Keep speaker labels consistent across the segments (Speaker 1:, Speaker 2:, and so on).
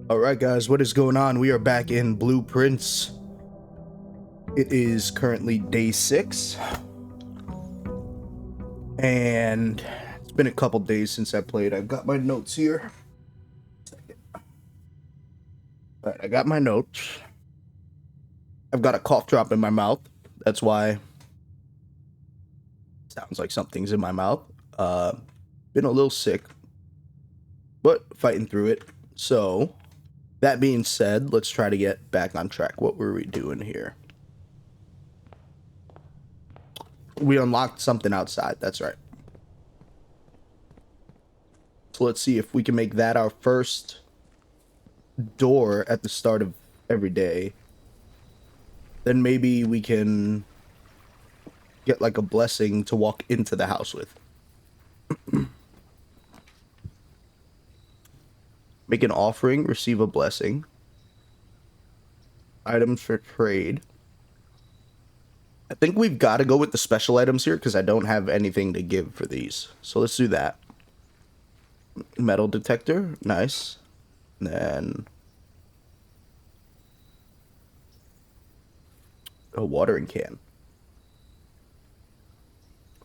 Speaker 1: All right, guys, what is going on? We are back in Blueprints. It is currently day 6, and it's been a couple days since I played. I've got my notes here. All right, I got my notes. I've got a cough drop in my mouth. That's why it sounds like something's in my mouth. Been a little sick, but fighting through it. So, that being said, let's try to get back on track. What were we doing here? We unlocked something outside. That's right. So let's see if we can make that our first door at the start of every day. Then maybe we can get like a blessing to walk into the house with. Make an offering, receive a blessing. Items for trade. I think we've got to go with the special items here because I don't have anything to give for these. So let's do that. Metal detector, nice. Then a watering can.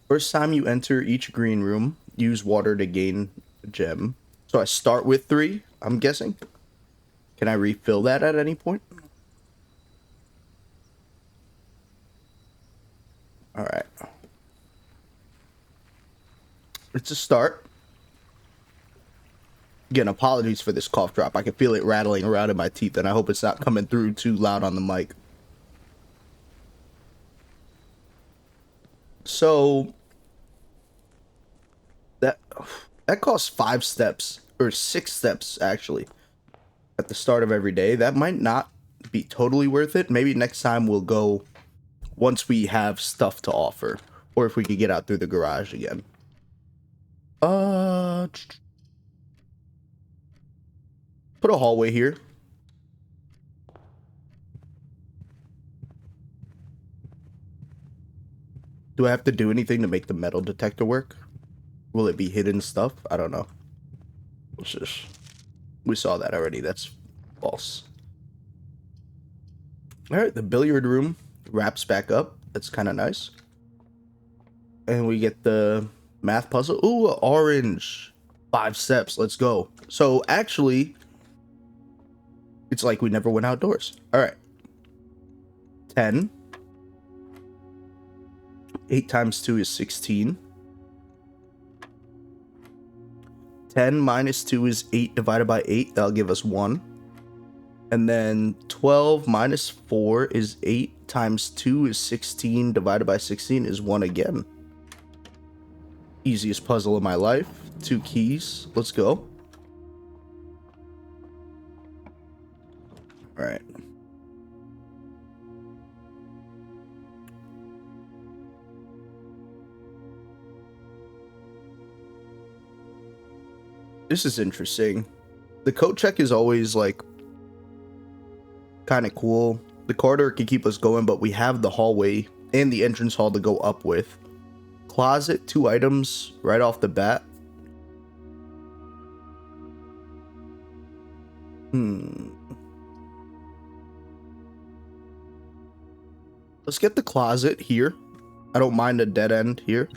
Speaker 1: First time you enter each green room, use water to gain a gem. So I start with 3, I'm guessing. Can I refill that at any point? All right. It's a start. Again, apologies for this cough drop. I can feel it rattling around in my teeth, and I hope it's not coming through too loud on the mic. So that costs 5 steps, or 6 steps actually, at the start of every day. That might not be totally worth it. Maybe next time we'll go once we have stuff to offer, or if we could get out through the garage again. Put a hallway here. Do I have to do anything to make the metal detector work? Will it be hidden stuff? I don't know. Let's just... We saw that already. That's false. Alright, the billiard room wraps back up. That's kind of nice. And we get the math puzzle. Ooh, orange. 5 steps. Let's go. So, actually, it's like we never went outdoors. Alright. 10. 8 times 2 is 16. 10 minus 2 is 8 divided by 8. That'll give us 1. And then 12 minus 4 is 8 times 2 is 16 divided by 16 is 1 again. Easiest puzzle of my life. 2 keys. Let's go. All right. This is interesting. The coat check is always like kind of cool. The corridor can keep us going, but we have the hallway and the entrance hall to go up with. Closet, 2 items right off the bat. Let's get the closet here. I don't mind a dead end here.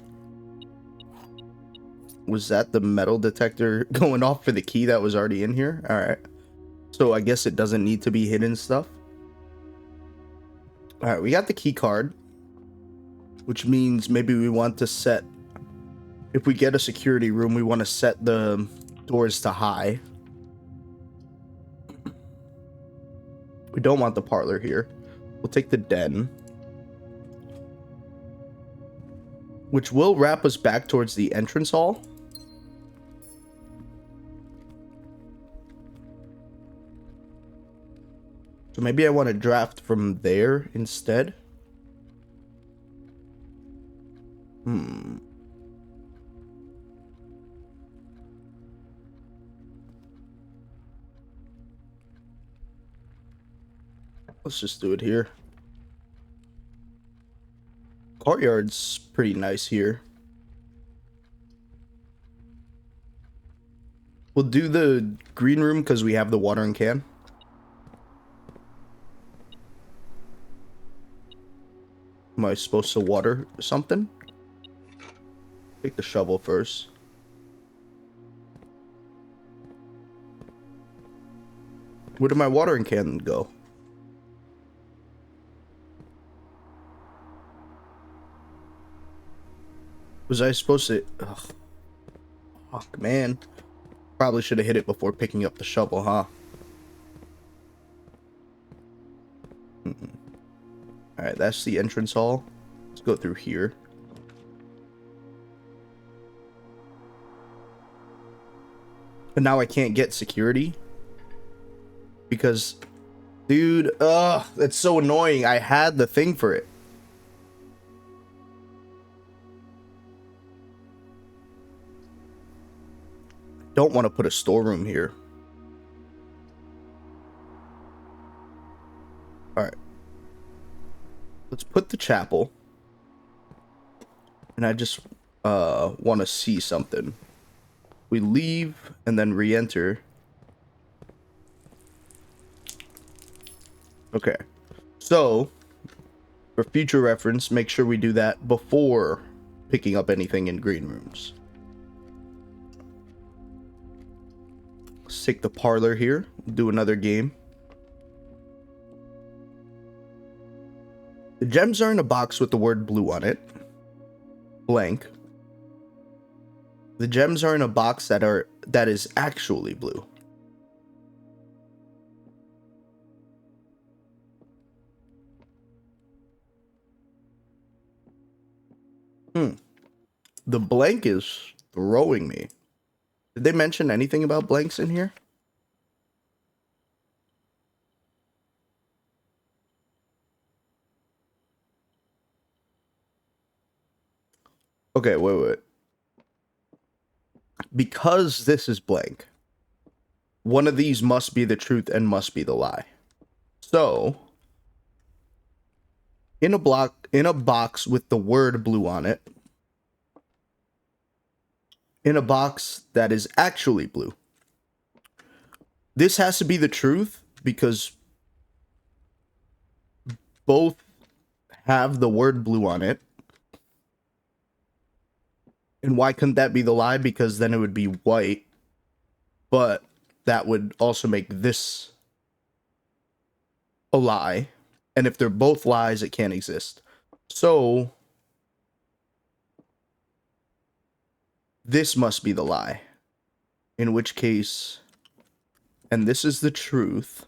Speaker 1: Was that the metal detector going off for the key that was already in here? All right. So I guess it doesn't need to be hidden stuff. All right, we got the key card, which means maybe we want to set, if we get a security room, we want to set the doors to high. We don't want the parlor here. We'll take the den, which will wrap us back towards the entrance hall. So maybe I want to draft from there instead. Let's just do it here. Courtyard's pretty nice here. We'll do the green room because we have the watering can. Am I supposed to water something? Take the shovel first. Where did my watering can go? Was I supposed to... Ugh. Fuck, man. Probably should have hit it before picking up the shovel, huh? Alright, that's the entrance hall. Let's go through here. But now I can't get security. Because... Dude, ugh, that's so annoying. I had the thing for it. Don't want to put a storeroom here. Alright. Let's put the chapel. And I just want to see something. We leave and then re-enter. Okay. So, for future reference, make sure we do that before picking up anything in green rooms. Let's take the parlor here. Do another game. The gems are in a box with the word blue on it. Blank. The gems are in a box that is actually blue. The blank is throwing me. Did they mention anything about blanks in here? Okay, wait. Because this is blank, one of these must be the truth and must be the lie. So, in a box with the word blue on it, in a box that is actually blue. This has to be the truth because both have the word blue on it. And why couldn't that be the lie? Because then it would be white. But that would also make this a lie. And if they're both lies, it can't exist. So, this must be the lie. In which case, and this is the truth.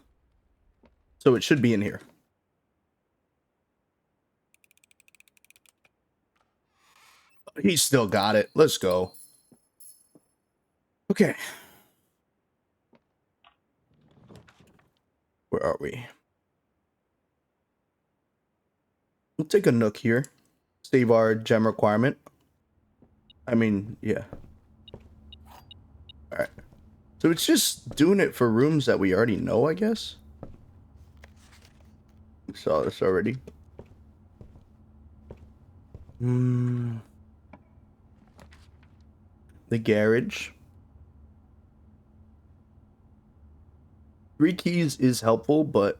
Speaker 1: So it should be in here. He still got it. Let's go. Okay. Where are we? We'll take a nook here. Save our gem requirement. I mean, yeah. Alright. So it's just doing it for rooms that we already know, I guess? We saw this already. The garage. 3 keys is helpful, but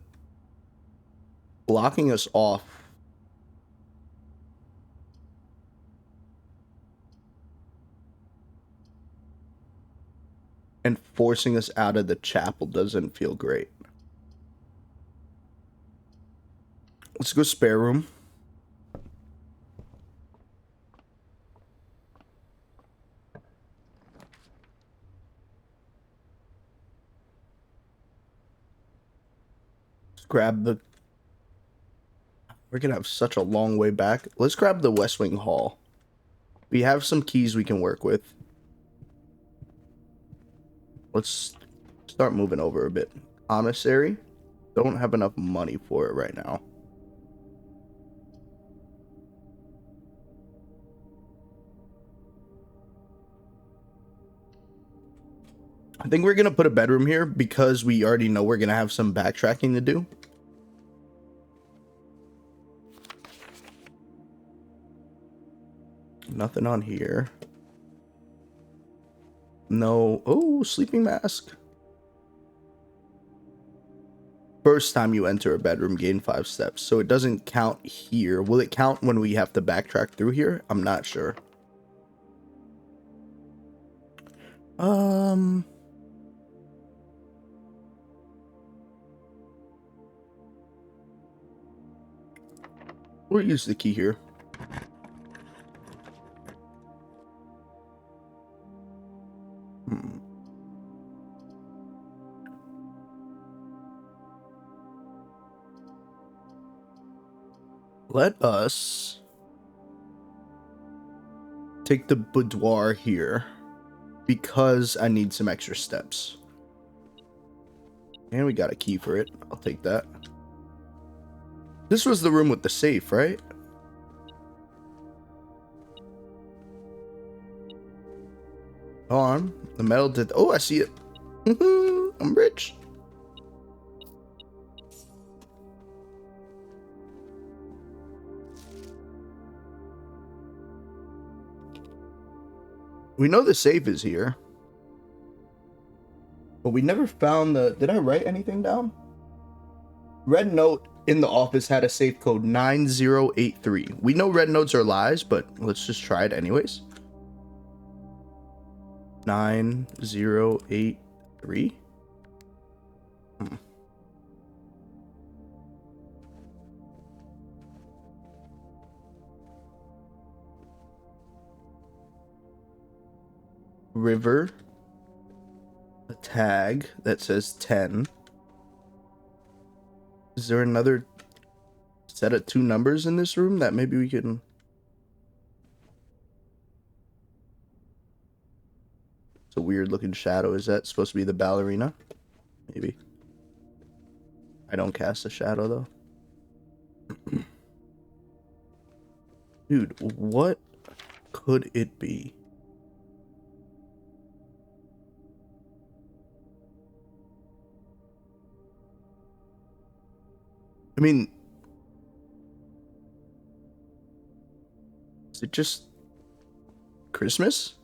Speaker 1: blocking us off and forcing us out of the chapel doesn't feel great. Let's go spare room. Let's grab the... We're gonna have such a long way back. Let's grab the West Wing Hall. We have some keys we can work with. Let's start moving over a bit. Commissary. Don't have enough money for it right now. I think we're going to put a bedroom here because we already know we're going to have some backtracking to do. Nothing on here. No. Oh, sleeping mask. First time you enter a bedroom, gain 5 steps. So it doesn't count here. Will it count when we have to backtrack through here? I'm not sure. We'll use the key here. Let us take the boudoir here because I need some extra steps. And we got a key for it. I'll take that. This was the room with the safe, right? Hold on. The metal did. Oh, I see it. I'm rich. We know the safe is here. But we never found the... Did I write anything down? Red note in the office had a safe code 9083. We know red notes are lies, but let's just try it anyways. 9083. River. A tag that says 10. Is there another set of 2 numbers in this room that maybe we can... It's a weird looking shadow. Is that supposed to be the ballerina? Maybe. I don't cast a shadow though. Dude, what could it be? I mean, is it just Christmas?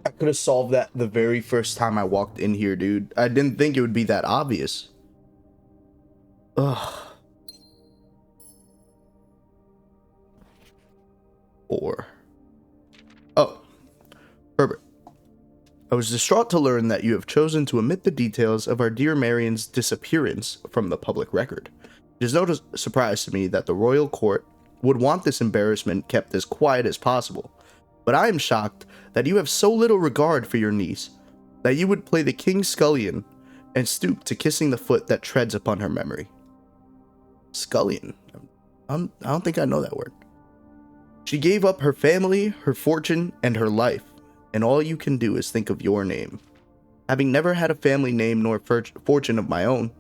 Speaker 1: I could have solved that the very first time I walked in here, dude. I didn't think it would be that obvious. Ugh. 4. Oh. Herbert. I was distraught to learn that you have chosen to omit the details of our dear Marion's disappearance from the public record. It is no surprise to me that the royal court would want this embarrassment kept as quiet as possible, but I am shocked that you have so little regard for your niece, that you would play the king's scullion and stoop to kissing the foot that treads upon her memory. Scullion? I don't think I know that word. She gave up her family, her fortune, and her life, and all you can do is think of your name. Having never had a family name nor fortune of my own,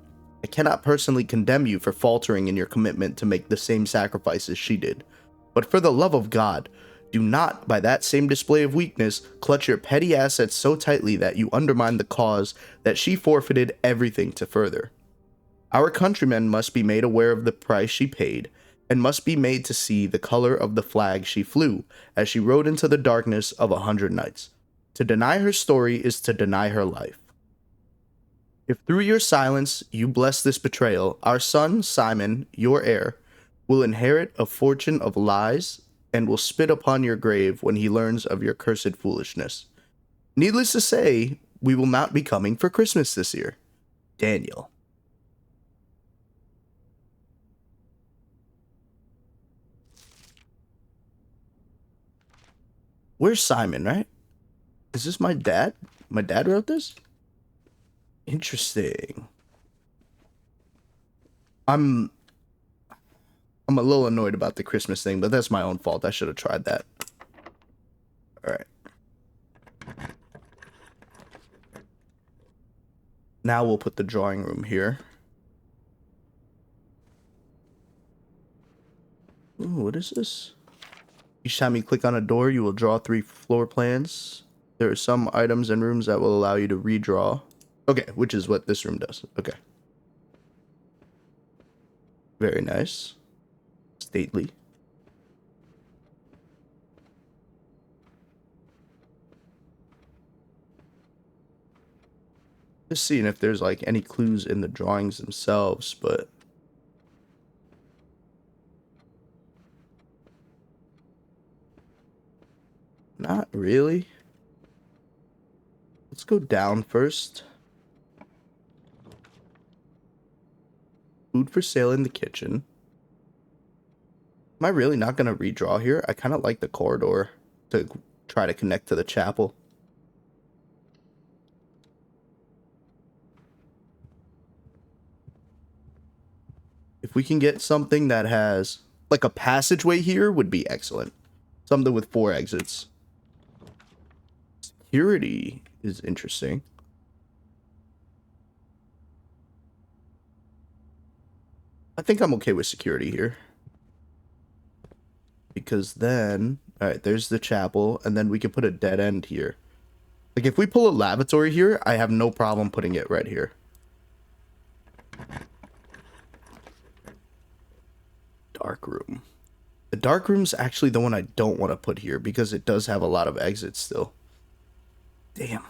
Speaker 1: I cannot personally condemn you for faltering in your commitment to make the same sacrifices she did. But for the love of God, do not, by that same display of weakness, clutch your petty assets so tightly that you undermine the cause that she forfeited everything to further. Our countrymen must be made aware of the price she paid, and must be made to see the color of the flag she flew as she rode into the darkness of 100 nights. To deny her story is to deny her life. If through your silence you bless this betrayal, our son, Simon, your heir, will inherit a fortune of lies and will spit upon your grave when he learns of your cursed foolishness. Needless to say, we will not be coming for Christmas this year. Daniel. Where's Simon, right? Is this my dad? My dad wrote this? Interesting. I'm a little annoyed about the Christmas thing, but that's my own fault. I should have tried that. All right. Now we'll put the drawing room here. Ooh, what is this? Each time you click on a door, you will draw 3 floor plans. There are some items and rooms that will allow you to redraw. Okay, which is what this room does. Okay. Very nice. stately. Just seeing if there's like any clues in the drawings themselves, but not really. Let's go down first. Food for sale in the kitchen. Am I really not going to redraw here? I kind of like the corridor to try to connect to the chapel. If we can get something that has like a passageway here would be excellent. Something with 4 exits. Security is interesting. I think I'm okay with security here. Because then, alright, there's the chapel, and then we can put a dead end here. Like, if we pull a lavatory here, I have no problem putting it right here. Dark room. The dark room's actually the one I don't want to put here, because it does have a lot of exits still. Damn.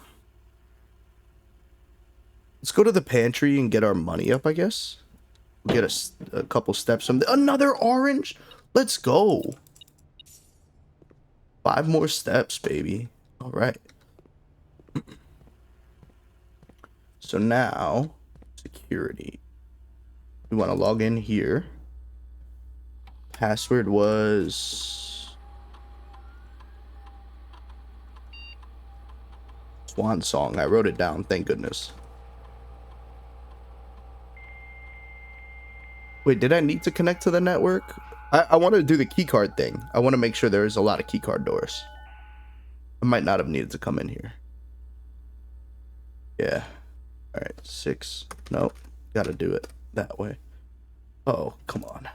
Speaker 1: Let's go to the pantry and get our money up, I guess. Get a couple steps from another orange. Let's go. 5 more steps, baby. All right. So now, security. We want to log in here. Password was Swan Song. I wrote it down. Thank goodness. Wait, did I need to connect to the network? I want to do the keycard thing. I want to make sure there's a lot of keycard doors. I might not have needed to come in here. Yeah. All right, 6. Nope. Gotta do it that way. Oh, come on.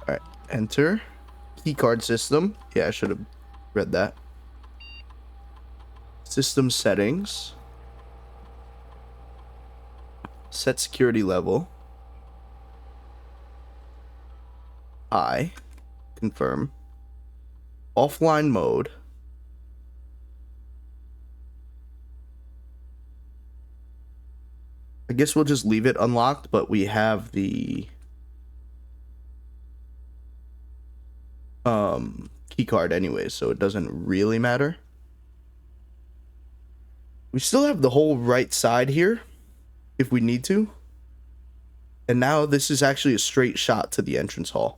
Speaker 1: All right, enter. Keycard system. Yeah, I should have read that. System settings. Set security level. I confirm. Offline mode. I guess we'll just leave it unlocked, but we have the key card anyway, so it doesn't really matter. We still have the whole right side here if we need to. And now this is actually a straight shot to the entrance hall.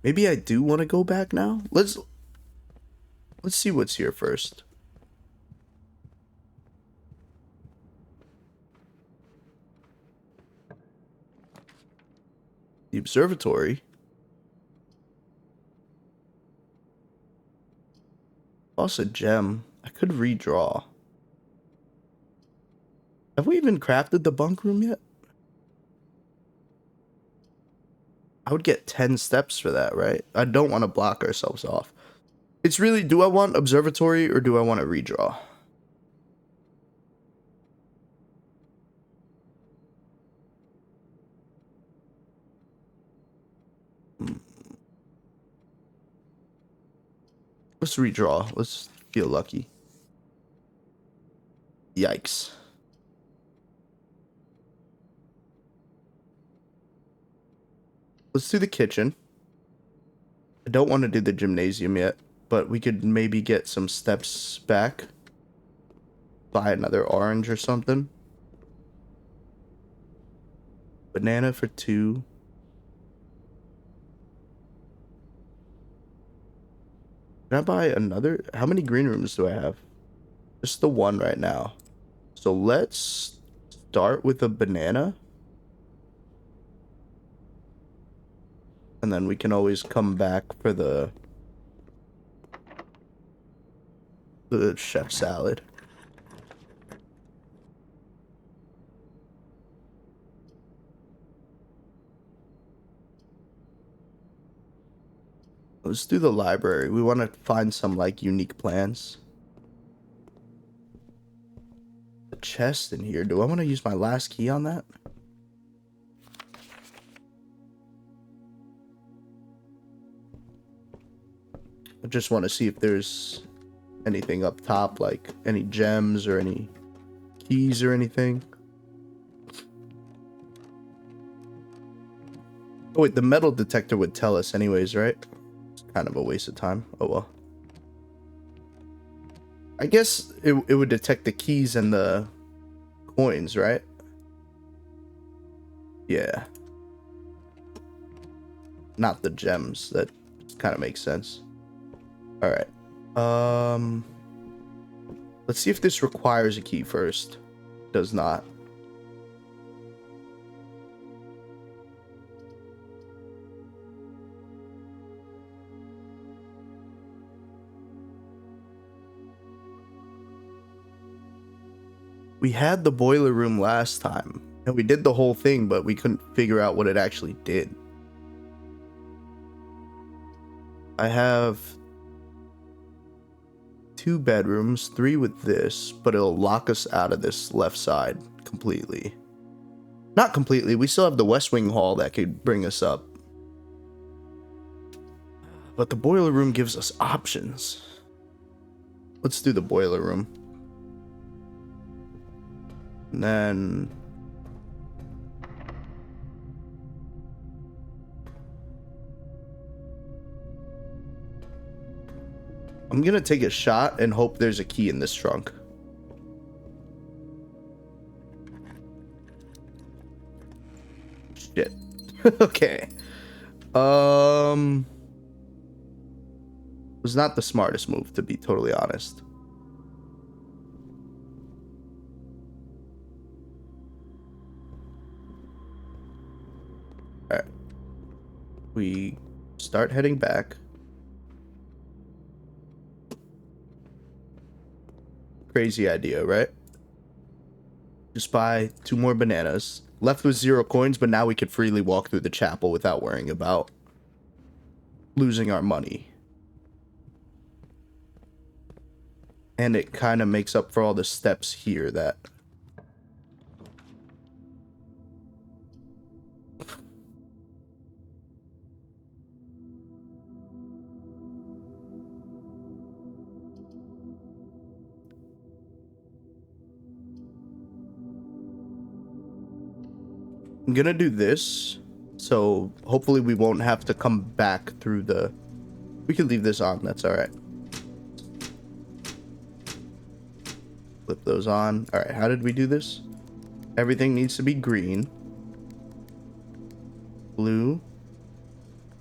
Speaker 1: Maybe I do want to go back now. Let's see what's here first. The observatory. Lost a gem. I could redraw. Have we even crafted the bunk room yet? I would get 10 steps for that, right? I don't want to block ourselves off. It's really, do I want observatory or do I want to redraw? Let's redraw. Let's feel lucky. Yikes. Let's do the kitchen. I don't want to do the gymnasium yet, but we could maybe get some steps back. Buy another orange or something. Banana for 2. Can I buy another? How many green rooms do I have? Just the 1 right now. So let's start with a banana. And then we can always come back for the chef salad. Let's do the library. We want to find some like unique plans. The chest in here. Do I want to use my last key on that? I just want to see if there's anything up top, like any gems or any keys or anything. Oh wait, the metal detector would tell us anyways, right? It's kind of a waste of time. Oh well. I guess it would detect the keys and the coins, right? Yeah. Not the gems. That kind of makes sense. Alright. Let's see if this requires a key first. Does not. We had the boiler room last time, and we did the whole thing, but we couldn't figure out what it actually did. I have 2 bedrooms, 3 with this, but it'll lock us out of this left side completely. Not completely, we still have the West Wing Hall that could bring us up. But the boiler room gives us options. Let's do the boiler room. And then I'm gonna take a shot and hope there's a key in this trunk. Shit. Okay. Was not the smartest move, to be totally honest. Alright. We start heading back. Crazy idea, right? Just buy 2 more bananas. Left with 0 coins, but now we could freely walk through the chapel without worrying about losing our money. And it kind of makes up for all the steps here that... I'm gonna do this, so hopefully we won't have to come back through the... We can leave this on, that's alright. Flip those on. Alright, how did we do this? Everything needs to be green. Blue.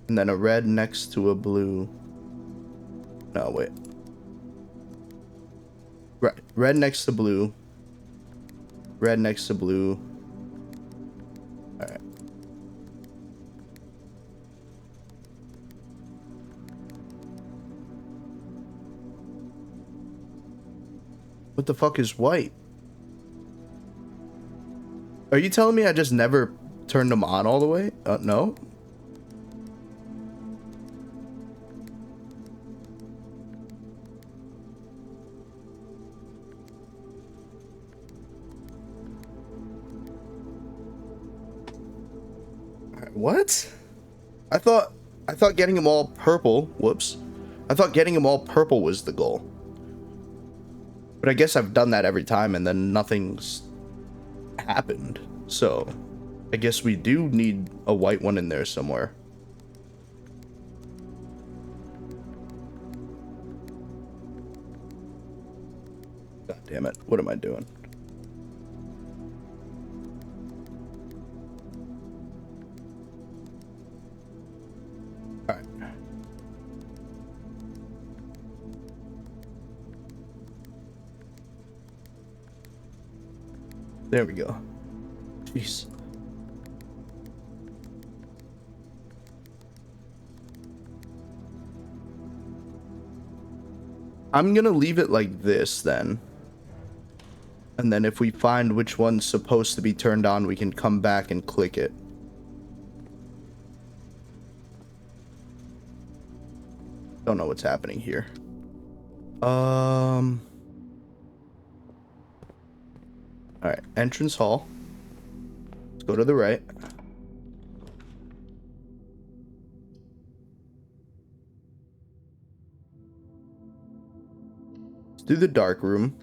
Speaker 1: And then a red next to a blue. No, wait. Right, red next to blue. Red next to blue. Alright. What the fuck is white? Are you telling me I just never turned them on all the way? No? What? I thought getting them all purple, whoops. I thought getting them all purple was the goal. But I guess I've done that every time and then nothing's happened. So, I guess we do need a white one in there somewhere. God damn it, what am I doing? Alright. There we go. Jeez. I'm gonna leave it like this then. And then if we find which one's supposed to be turned on, we can come back and click it. Don't know what's happening here. Alright, entrance hall. Let's go to the right. Let's do the dark room.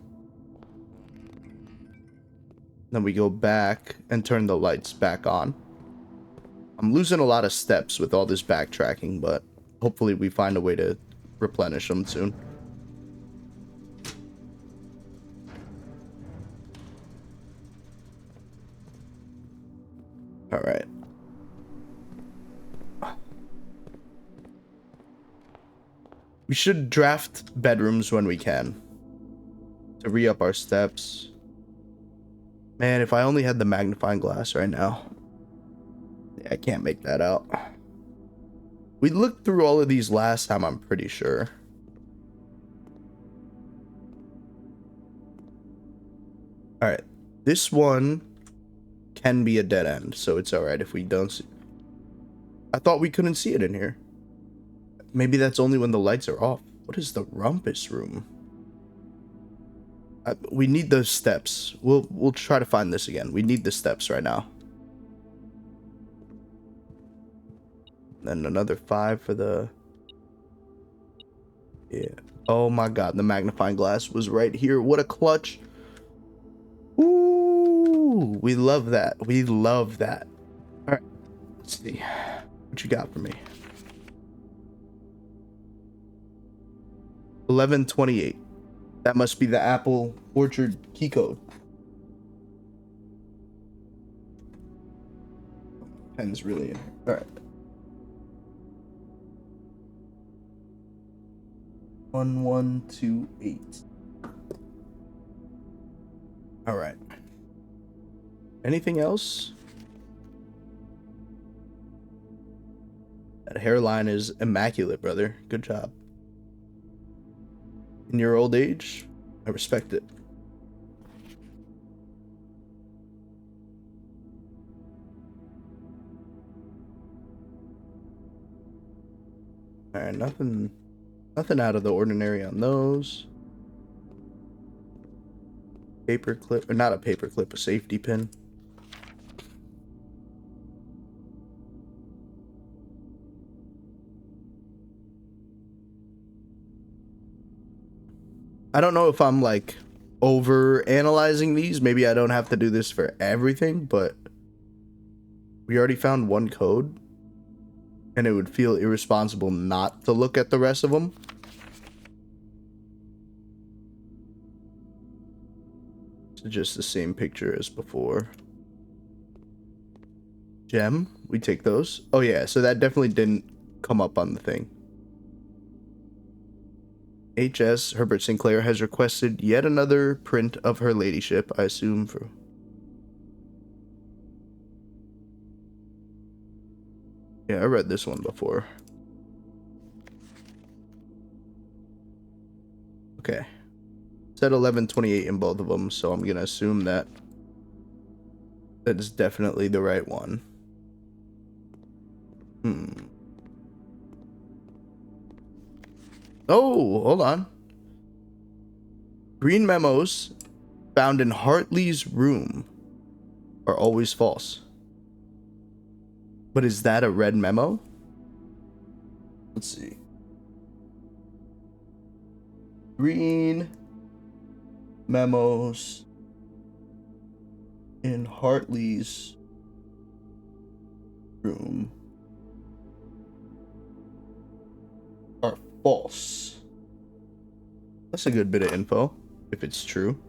Speaker 1: Then we go back and turn the lights back on. I'm losing a lot of steps with all this backtracking, but hopefully we find a way to replenish them soon. All right. We should draft bedrooms when we can to re-up our steps. Man, if I only had the magnifying glass right now. Yeah, I can't make that out. We looked through all of these last time, I'm pretty sure. All right, this one can be a dead end, so it's all right if we don't see. I thought we couldn't see it in here. Maybe that's only when the lights are off. What is the rumpus room? We need those steps. We'll try to find this again. We need the steps right now. Then another 5 for the... Yeah. Oh my god, the magnifying glass was right here. What a clutch. Ooh, we love that. We love that. All right, let's see. What you got for me? 1128. That must be the Apple Orchard key code. Pen's really in here. All right. 1128. All right. Anything else? That hairline is immaculate, brother. Good job. In your old age, I respect it. All right, nothing out of the ordinary on those. Paper clip, or not a paper clip, a safety pin. I don't know if I'm like over analyzing these. Maybe I don't have to do this for everything, but we already found one code and it would feel irresponsible not to look at the rest of them. It's just the same picture as before. Gem, we take those. Oh yeah, so that definitely didn't come up on the thing. HS Herbert Sinclair has requested yet another print of her ladyship, I assume for... Yeah, I read this one before. Okay. Said 1128 in both of them, so I'm gonna assume that that is definitely the right one. Oh, hold on. Green memos found in Hartley's room are always false. But is that a red memo? Let's see. Green memos in Hartley's room are false. That's a good bit of info, if it's true.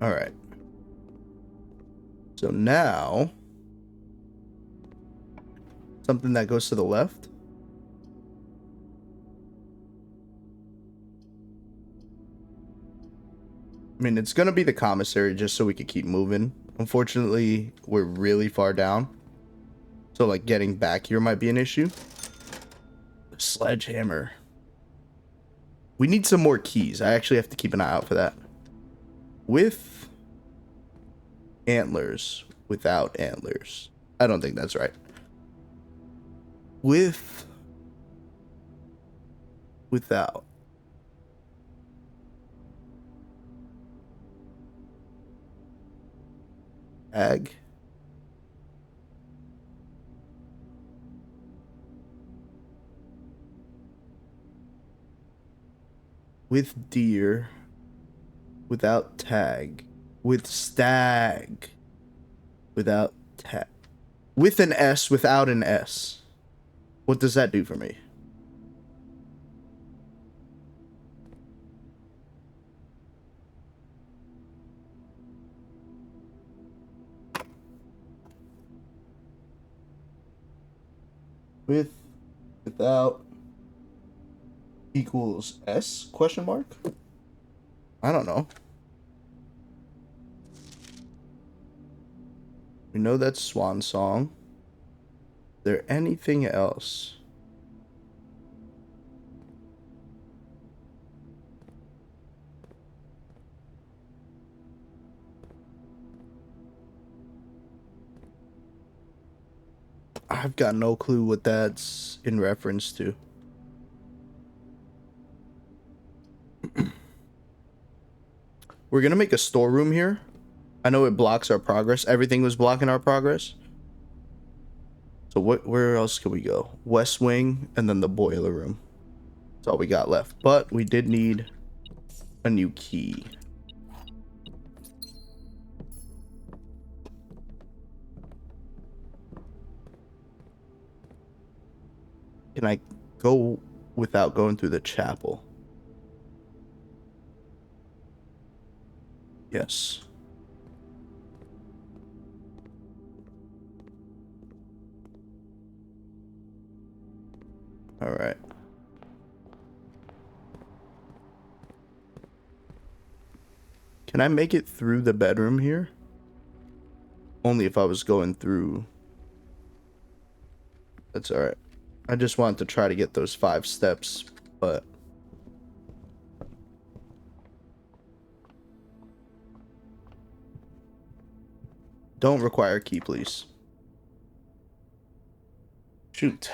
Speaker 1: All right. So now, something that goes to the left. I mean, it's going to be the commissary just so we could keep moving. Unfortunately, we're really far down. So, like, getting back here might be an issue. Sledgehammer. We need some more keys. I actually have to keep an eye out for that. With antlers without antlers. I don't think that's right. Without. Ag. With deer. Without tag. With stag. Without tag. With an S, without an S. What does that do for me? Without equals S question mark? I don't know. We know that's swan song. Is there anything else? I've got no clue what that's in reference to. We're gonna make a storeroom here. I know it blocks our progress. Everything was blocking our progress. So where else can we go? West wing and then the boiler room. That's all we got left. But we did need a new key. Can I go without going through the chapel? Yes. All right. Can I make it through the bedroom here? Only if I was going through. That's all right. I just wanted to try to get those 5 steps, but don't require a key, please. Shoot.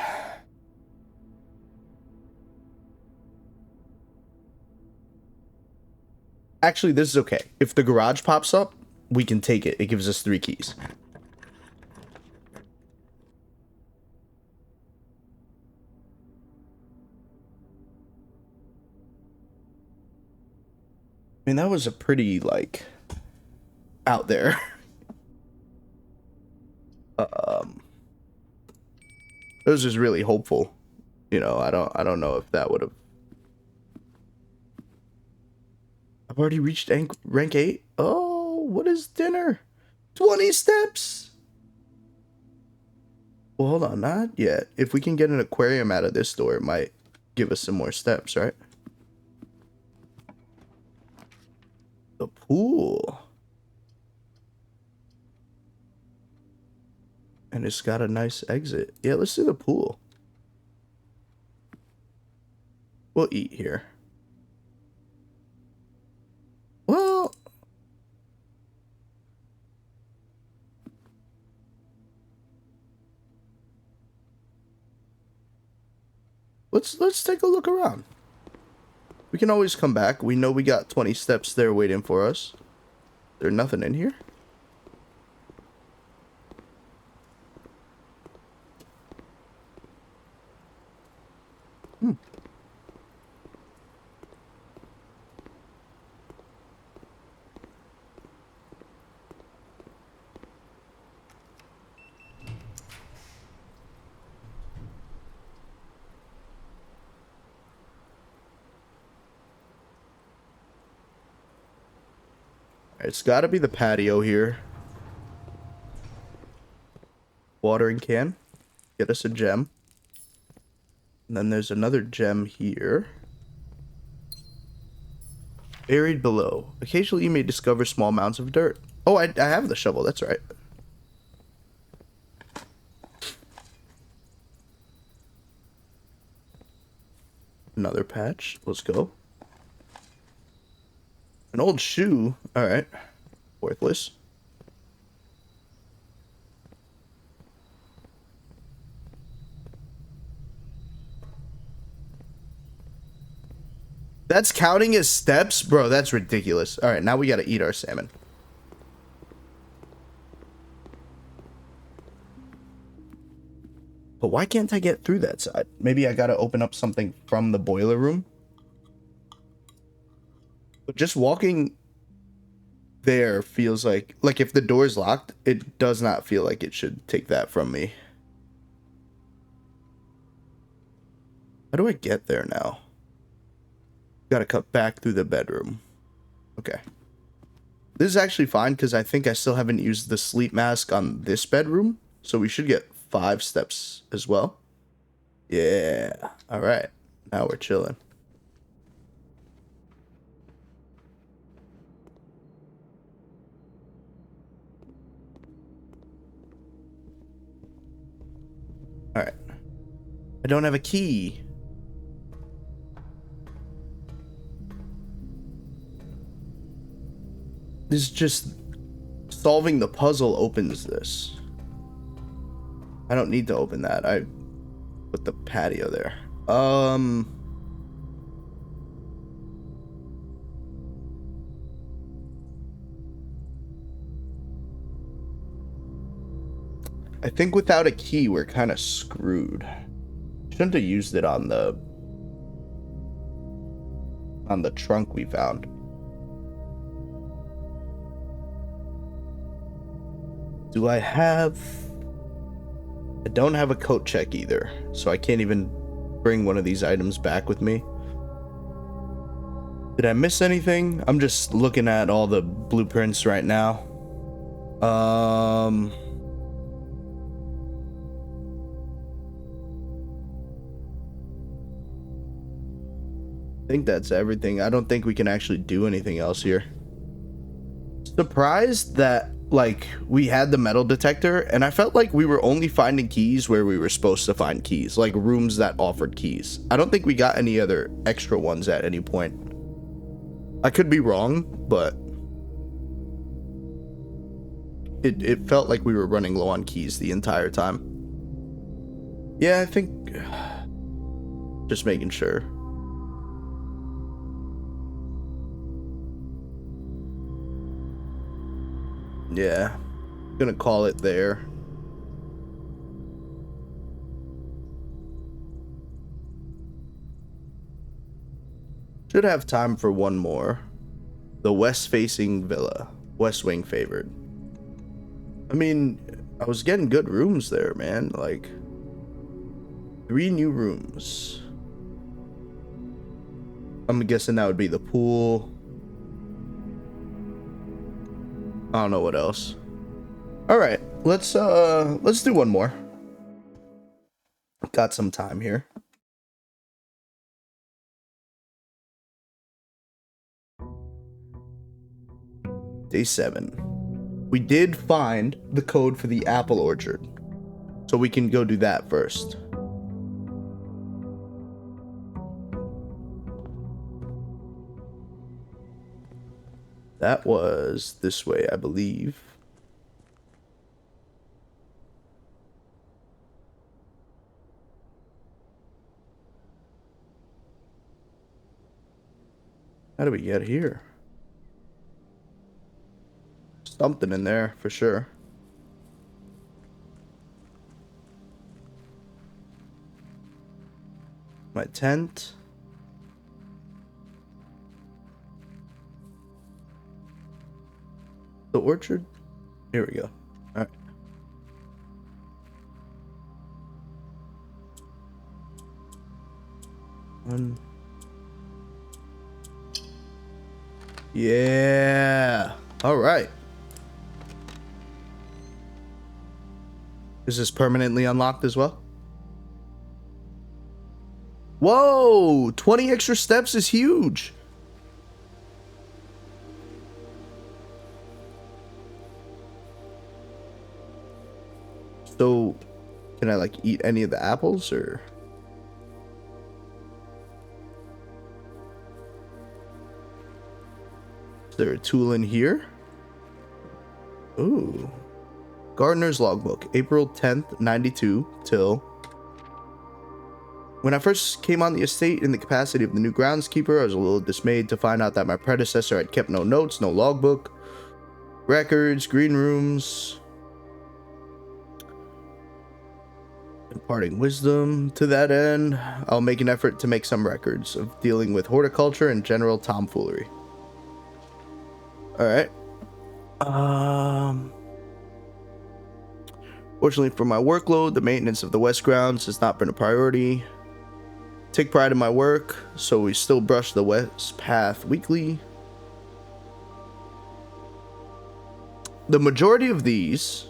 Speaker 1: Actually, this is okay. If the garage pops up, we can take it. It gives us 3 keys. I mean, that was a pretty, like, out there. It was just really hopeful. You know, I don't know if that would have. I've already reached rank 8. Oh, what is dinner? 20 steps. Well, hold on, not yet. If we can get an aquarium out of this door, it might give us some more steps, right? The pool. And it's got a nice exit. Yeah, let's do the pool. We'll eat here. Well, let's take a look around. We can always come back. We know we got 20 steps there waiting for us. There's nothing in here? It's got to be the patio here. Watering can. Get us a gem. And then there's another gem here. Buried below. Occasionally you may discover small mounds of dirt. Oh, I have the shovel. That's right. Another patch. Let's go. An old shoe. All right. Worthless. That's counting as steps? Bro, that's ridiculous. All right, now we got to eat our salmon. But why can't I get through that side? Maybe I got to open up something from the boiler room. But just walking there feels like if the door is locked, it does not feel like it should take that from me. How do I get there now? Got to cut back through the bedroom. Okay. This is actually fine because I think I still haven't used the sleep mask on this bedroom. So we should get 5 steps as well. Yeah. All right. Now we're chilling. All right. I don't have a key. This is just solving the puzzle opens this. I don't need to open that. I put the patio there. I think without a key, we're kind of screwed. Shouldn't have used it on the trunk we found. Do I have... I don't have a coat check either, so I can't even bring one of these items back with me. Did I miss anything? I'm just looking at all the blueprints right now. I think that's everything. I don't think we can actually do anything else here. Surprised that, like, we had the metal detector, and I felt like we were only finding keys where we were supposed to find keys, like rooms that offered keys. I don't think we got any other extra ones at any point. I could be wrong, but it felt like we were running low on keys the entire time. Yeah, I think... Just making sure. Yeah, gonna call it there. Should have time for one more. The west-facing villa. West wing favored. I mean, I was getting good rooms there, man. Like, 3 new rooms. I'm guessing that would be the pool. I don't know what else. All right, let's do one more. Got some time here. Day 7. We did find the code for the apple orchard, so we can go do that first. That was this way, I believe. How do we get here? Something in there, for sure. My tent. The orchard? Here we go. Alright. One. Yeah. Alright. Is this permanently unlocked as well? Whoa! 20 extra steps is huge! So, can I, like, eat any of the apples, or...? Is there a tool in here? Ooh. Gardener's logbook, April 10th, 92 till When I first came on the estate in the capacity of the new groundskeeper, I was a little dismayed to find out that my predecessor had kept no notes, no logbook, records, green rooms. Imparting wisdom to that end, I'll make an effort to make some records of dealing with horticulture and general tomfoolery. Alright. Fortunately for my workload, the maintenance of the west grounds has not been a priority. Take pride in my work, so we still brush the west path weekly. The majority of these,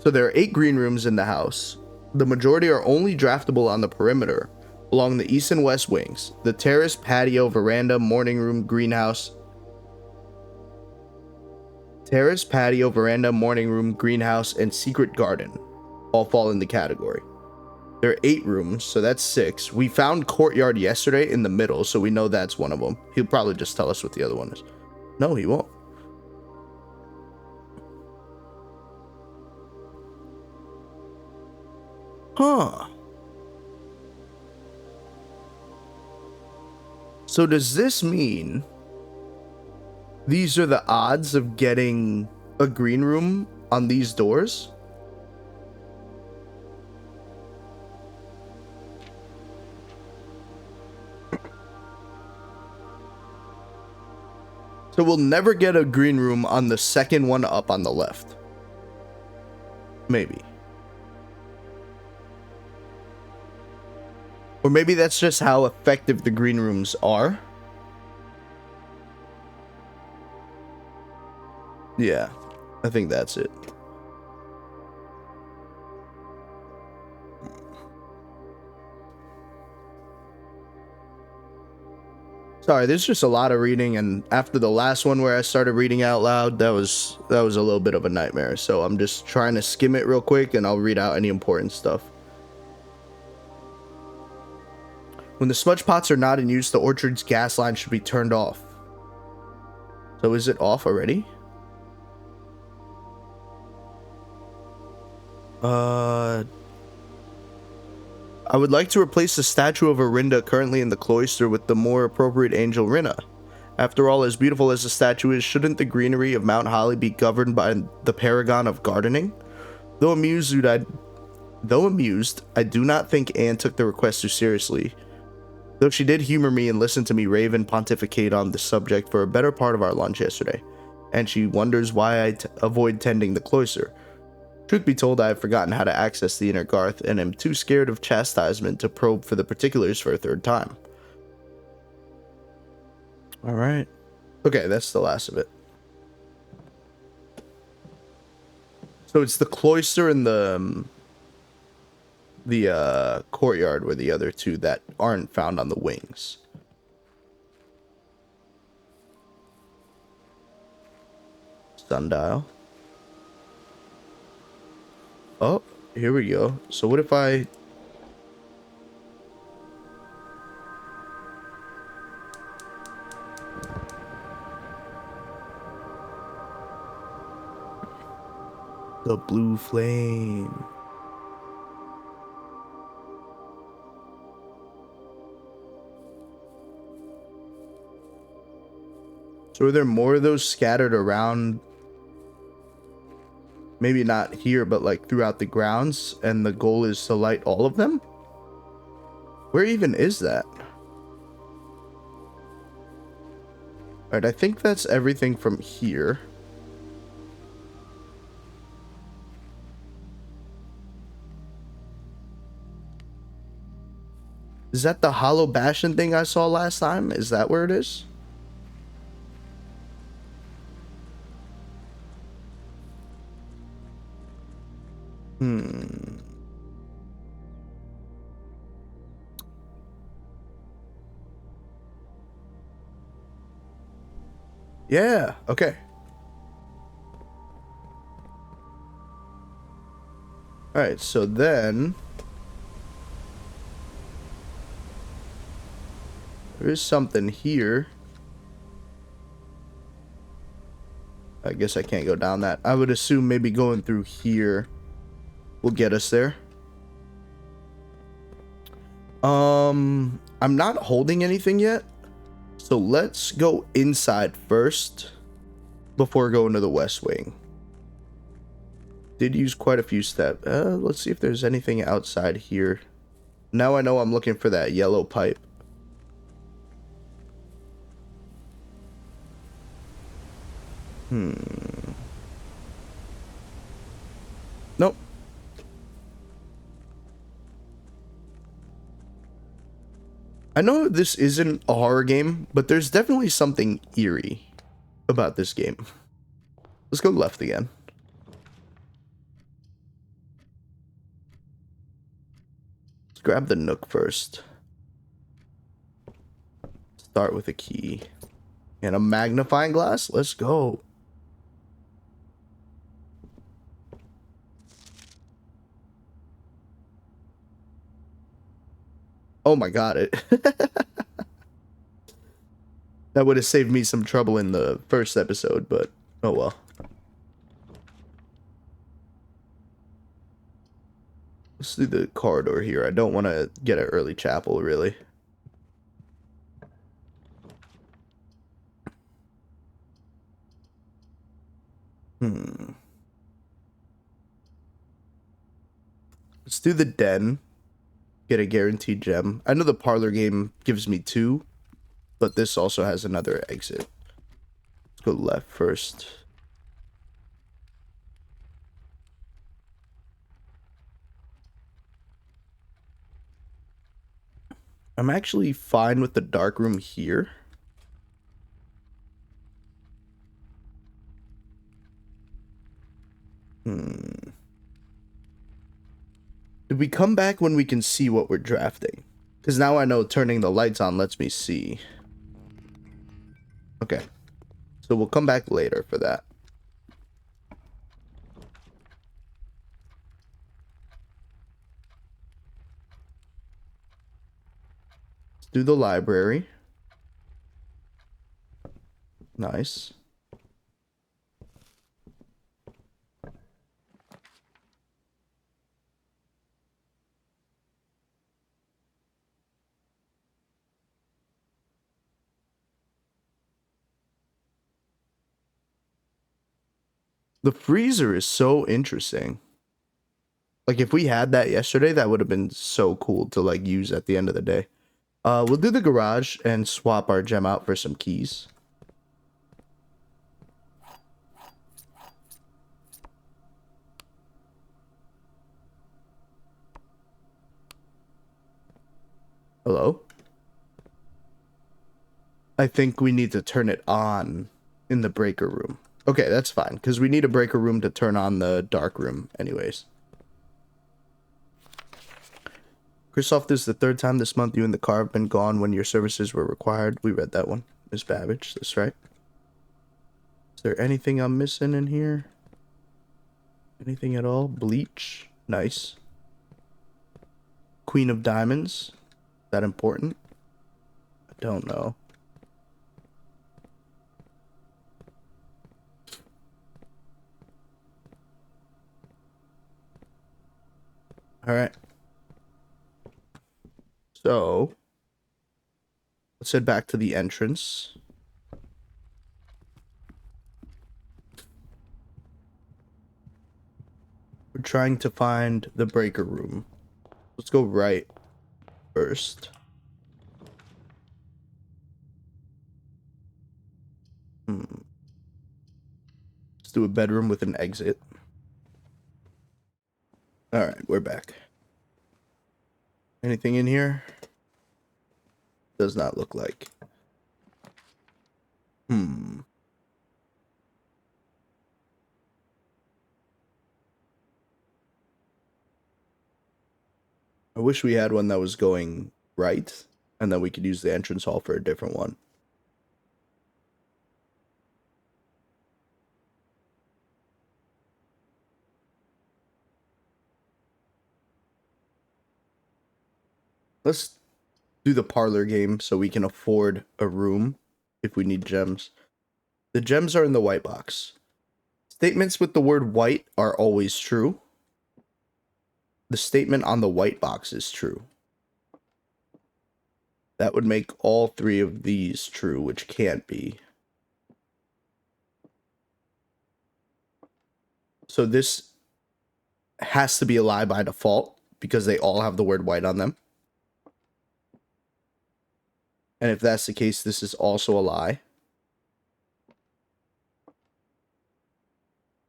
Speaker 1: so there are 8 green rooms in the house. The majority are only draftable on the perimeter, along the east and west wings. The terrace, patio, veranda, morning room, greenhouse. Terrace, patio, veranda, morning room, greenhouse, and secret garden all fall in the category. There are 8 rooms, so that's 6. We found courtyard yesterday in the middle, so we know that's one of them. He'll probably just tell us what the other one is. No, he won't. Huh. So does this mean these are the odds of getting a green room on these doors? So we'll never get a green room on the second one up on the left. Maybe. Or maybe that's just how effective the green rooms are. Yeah, I think that's it. Sorry, there's just a lot of reading, and after the last one where I started reading out loud, that was a little bit of a nightmare. So I'm just trying to skim it real quick, and I'll read out any important stuff. When the smudge pots are not in use, the orchard's gas line should be turned off. So is it off already? I would like to replace the statue of Orinda currently in the cloister with the more appropriate angel Rinna. After all, as beautiful as the statue is, shouldn't the greenery of Mount Holly be governed by the paragon of gardening? Though amused, I do not think Anne took the request too seriously. Though she did humor me and listen to me rave and pontificate on the subject for a better part of our lunch yesterday, and she wonders why I avoid tending the cloister. Truth be told, I have forgotten how to access the inner garth, and am too scared of chastisement to probe for the particulars for a third time. Alright. Okay, that's the last of it. So it's the cloister and the courtyard were the other two that aren't found on the wings. Sundial. Oh, here we go. So what if I... The blue flame. So are there more of those scattered around? Maybe not here, but like throughout the grounds, and the goal is to light all of them? Where even is that? Alright, I think that's everything from here. Is that the Hollow Bastion thing I saw last time? Is that where it is? Yeah, okay. Alright, so then... there is something here. I guess I can't go down that. I would assume maybe going through here will get us there. I'm not holding anything yet. So let's go inside first before going to the west wing. Did use quite a few steps. Let's see if there's anything outside here. Now I know I'm looking for that yellow pipe. Nope. I know this isn't a horror game, but there's definitely something eerie about this game. Let's go left again. Let's grab the nook first. Start with a key. And a magnifying glass? Let's go. Oh my god, it. That would have saved me some trouble in the first episode, but oh well. Let's do the corridor here. I don't want to get an early chapel, really. Let's do the den. Get a guaranteed gem. I know the parlor game gives me 2, but this also has another exit. Let's go left first. I'm actually fine with the dark room here. Did we come back when we can see what we're drafting? Because now I know turning the lights on lets me see. Okay. So we'll come back later for that. Let's do the library. Nice. The freezer is so interesting. Like, if we had that yesterday, that would have been so cool to, like, use at the end of the day. We'll do the garage and swap our gem out for some keys. Hello? I think we need to turn it on in the breaker room. Okay, that's fine, because we need a breaker room to turn on the dark room anyways. Christoph, this is the 3rd time this month you and the car have been gone when your services were required. We read that one. Miss Babbage, that's right. Is there anything I'm missing in here? Anything at all? Bleach. Nice. Queen of Diamonds. Is that important? I don't know. Alright. So, let's head back to the entrance. We're trying to find the breaker room. Let's go right first. Let's do a bedroom with an exit. Alright, we're back. Anything in here? Does not look like. I wish we had one that was going right, and then we could use the entrance hall for a different one. Let's do the parlor game so we can afford a room if we need gems. The gems are in the white box. Statements with the word white are always true. The statement on the white box is true. That would make all three of these true, which can't be. So this has to be a lie by default because they all have the word white on them. And if that's the case, this is also a lie.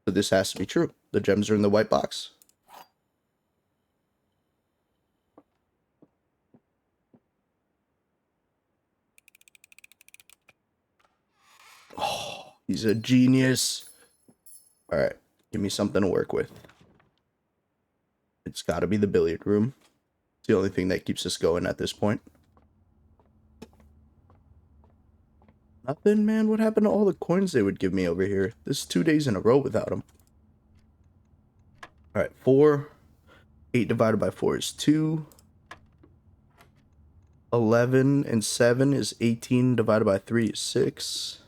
Speaker 1: So this has to be true. The gems are in the white box. Oh, he's a genius. All right, give me something to work with. It's got to be the billiard room. It's the only thing that keeps us going at this point. Nothing, man. What happened to all the coins they would give me over here? This is 2 days in a row without them. All right, 4. 8 divided by 4 is 2. 11 and 7 is 18 divided by 3 is 6.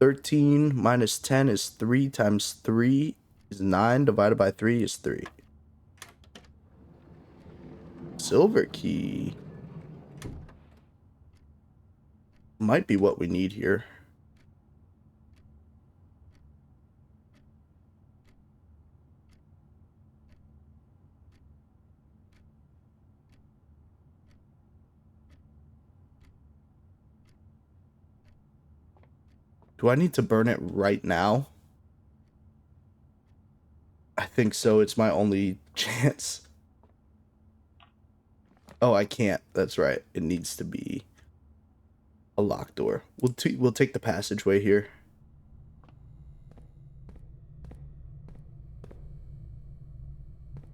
Speaker 1: 13 minus 10 is 3 times 3 is 9 divided by 3 is 3. Silver key. Might be what we need here. Do I need to burn it right now? I think so. It's my only chance. Oh, I can't. That's right. It needs to be a locked door. We'll take the passageway here.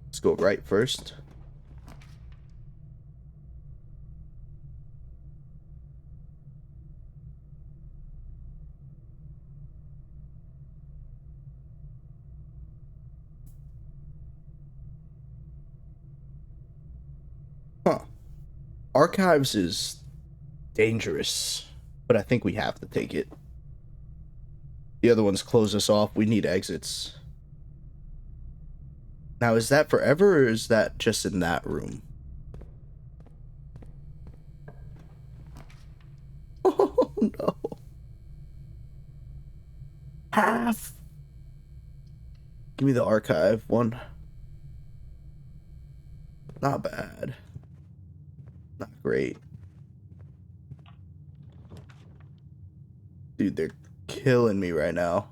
Speaker 1: Let's go right first. Huh. Archives is dangerous, but I think we have to take it. The other ones close us off. We need exits. Now, is that forever, or is that just in that room? Oh, no. Half. Give me the archive one. Not bad. Not great. Dude, they're killing me right now.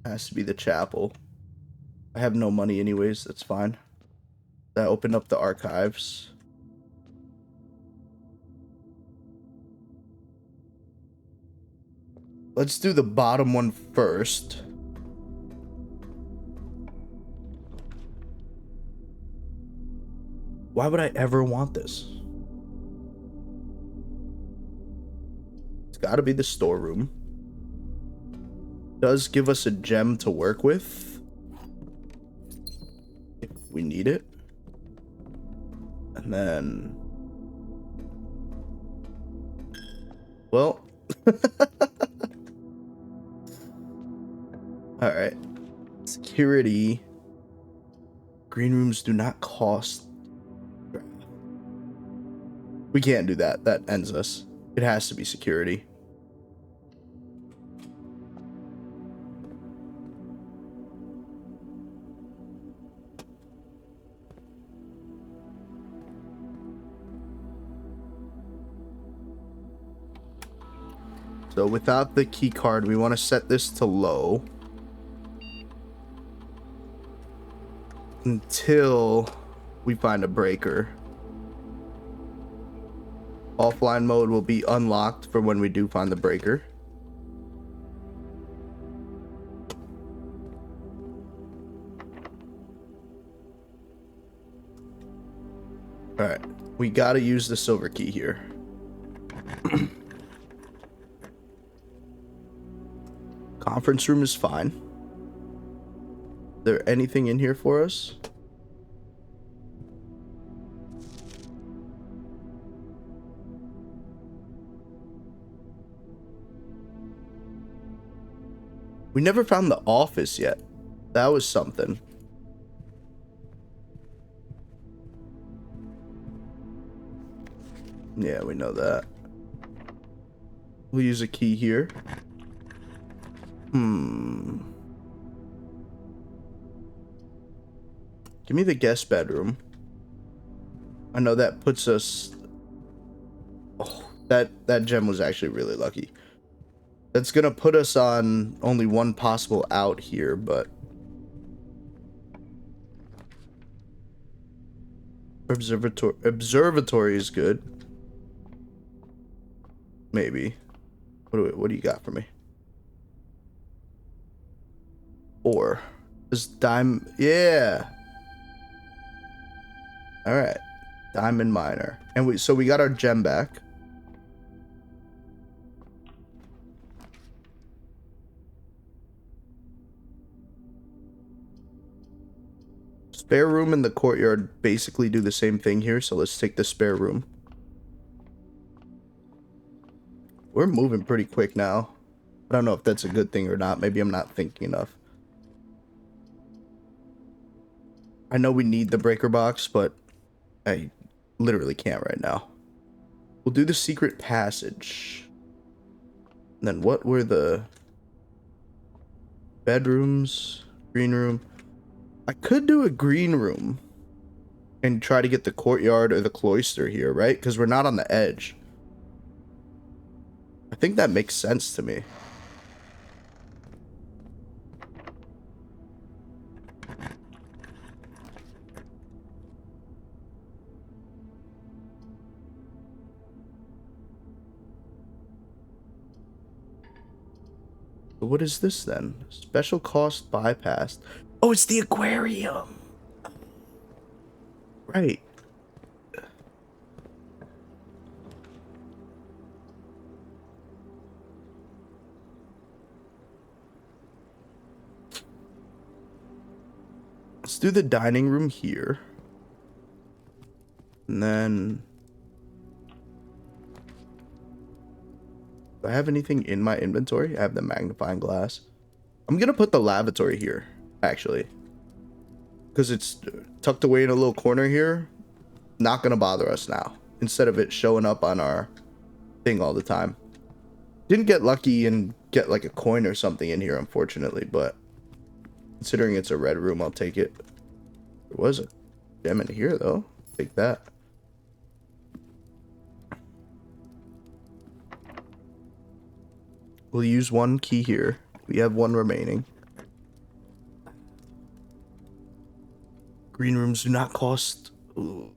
Speaker 1: Has to be the chapel. I have no money anyways, that's fine. That opened up the archives. Let's do the bottom one first. Why would I ever want this? It's got to be the storeroom. Does give us a gem to work with if we need it. And then, well, all right. Security. Green rooms do not cost. We can't do that. That ends us. It has to be security. So without the key card, we want to set this to low until we find a breaker. Offline mode will be unlocked for when we do find the breaker. Alright, we gotta use the silver key here. Conference room is fine. Is there anything in here for us? We never found the office yet. That was something. Yeah, we know that. We'll use a key here. Give me the guest bedroom. I know that puts us... Oh, that gem was actually really lucky. That's gonna put us on only one possible out here, but... Observatory is good. Maybe. What do you got for me? 4. This dime... Yeah! Alright. Diamond miner. And so we got our gem back. Spare room in the courtyard basically do the same thing here, so let's take the spare room. We're moving pretty quick now. I don't know if that's a good thing or not. Maybe I'm not thinking enough. I know we need the breaker box, but I literally can't right now. We'll do the secret passage. And then what were the bedrooms? Green room. I could do a green room and try to get the courtyard or the cloister here, right? Because we're not on the edge. I think that makes sense to me. So what is this then? Special cost bypassed. Oh, it's the aquarium. Right. Let's do the dining room here. And then... Do I have anything in my inventory? I have the magnifying glass. I'm gonna put the lavatory here, actually. Because it's tucked away in a little corner here. Not gonna bother us now. Instead of it showing up on our thing all the time. Didn't get lucky and get like a coin or something in here, unfortunately, but considering it's a red room, I'll take it. There was a gem in here, though. Take that. We'll use one key here. We have one remaining. Green rooms do not cost... Ooh.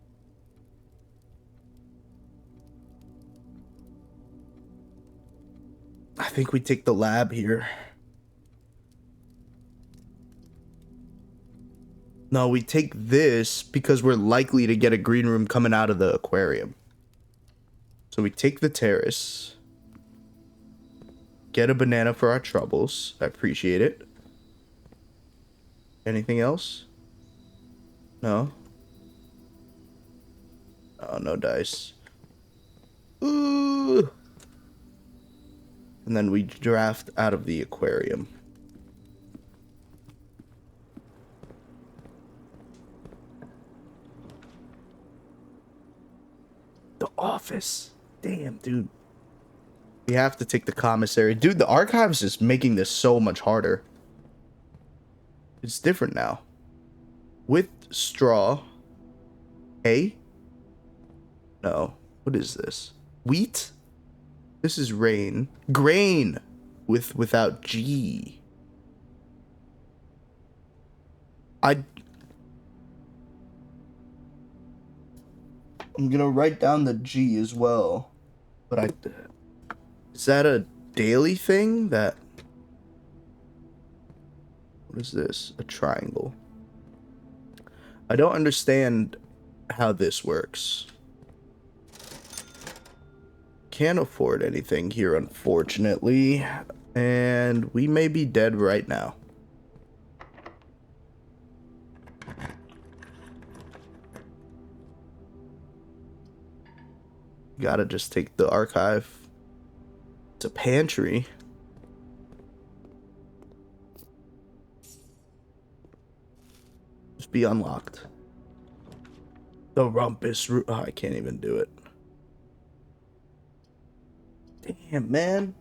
Speaker 1: I think we take the lab here. No, we take this because we're likely to get a green room coming out of the aquarium. So we take the terrace. Get a banana for our troubles. I appreciate it. Anything else? No? Oh, no dice. Ooh! And then we draft out of the aquarium. The office. Damn, dude. We have to take the commissary. Dude, the archives is making this so much harder. It's different now. With straw. Hay? No. What is this? Wheat? This is rain. Grain! Without G. I'm gonna write down the G as well. But is that a daily thing that... What is this? A triangle. I don't understand how this works. Can't afford anything here, unfortunately. And we may be dead right now. Gotta just take the archive. It's a pantry. Just be unlocked. The rumpus room. Oh, I can't even do it. Damn, man.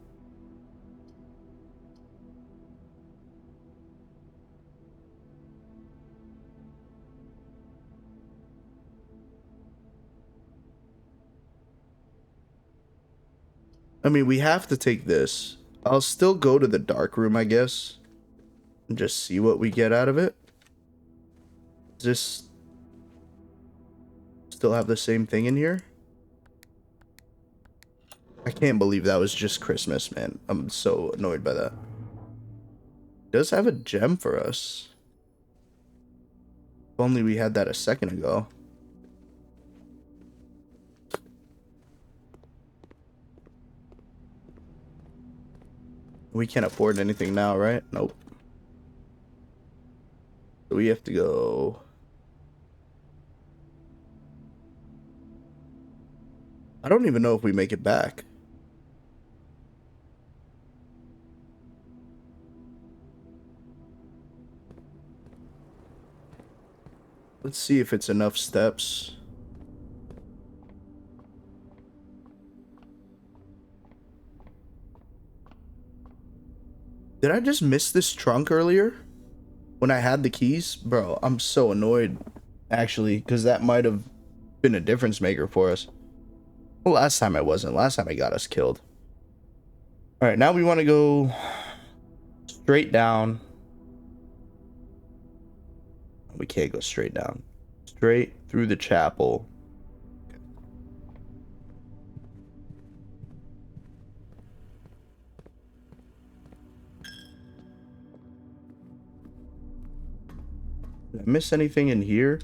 Speaker 1: I mean, we have to take this. I'll still go to the dark room, I guess, and just see what we get out of it. Does this still have the same thing in here? I can't believe that was just Christmas, man. I'm so annoyed by that. It does have a gem for us. If only we had that a second ago. We can't afford anything now, right? Nope. So we have to go. I don't even know if we make it back. Let's see if it's enough steps. Did I just miss this trunk earlier? When I had the keys? Bro, I'm so annoyed, actually, because that might have been a difference maker for us. Well, last time I wasn't. Last time I got us killed. Alright, now we want to go straight down. We can't go straight down. Straight through the chapel. Did I miss anything in here?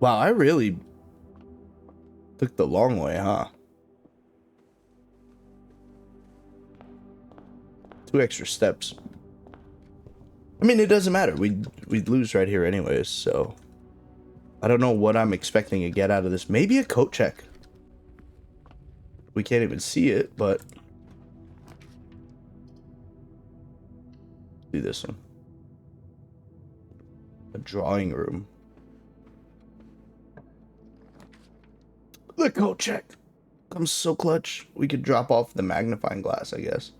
Speaker 1: Wow, I really took the long way, huh? 2 extra steps. I mean, it doesn't matter. We'd lose right here anyways, so I don't know what I'm expecting to get out of this. Maybe a coat check. We can't even see it, but do this one. A drawing room. The coat check comes so clutch. We could drop off the magnifying glass, I guess.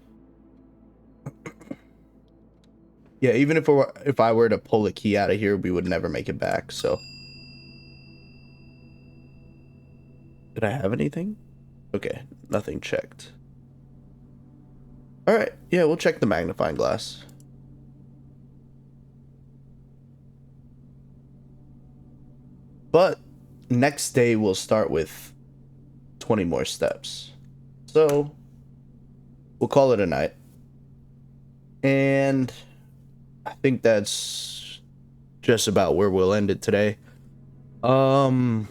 Speaker 1: Yeah, even if I were to pull a key out of here, we would never make it back, so. Did I have anything? Okay, nothing checked. Alright, yeah, we'll check the magnifying glass. But next day we'll start with 20 more steps. So we'll call it a night. And I think that's just about where we'll end it today. 5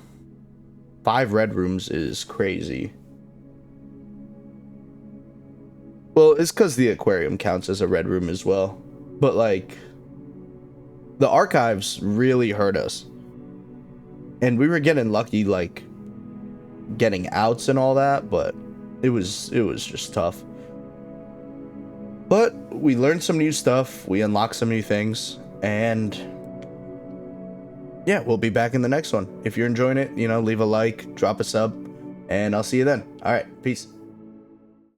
Speaker 1: red rooms is crazy. Well, it's because the aquarium counts as a red room as well. But like, the archives really hurt us. And we were getting lucky, like, getting outs and all that, but it was just tough. But we learned some new stuff, we unlocked some new things, and yeah, we'll be back in the next one. If you're enjoying it, you know, leave a like, drop a sub, and I'll see you then. All right, peace.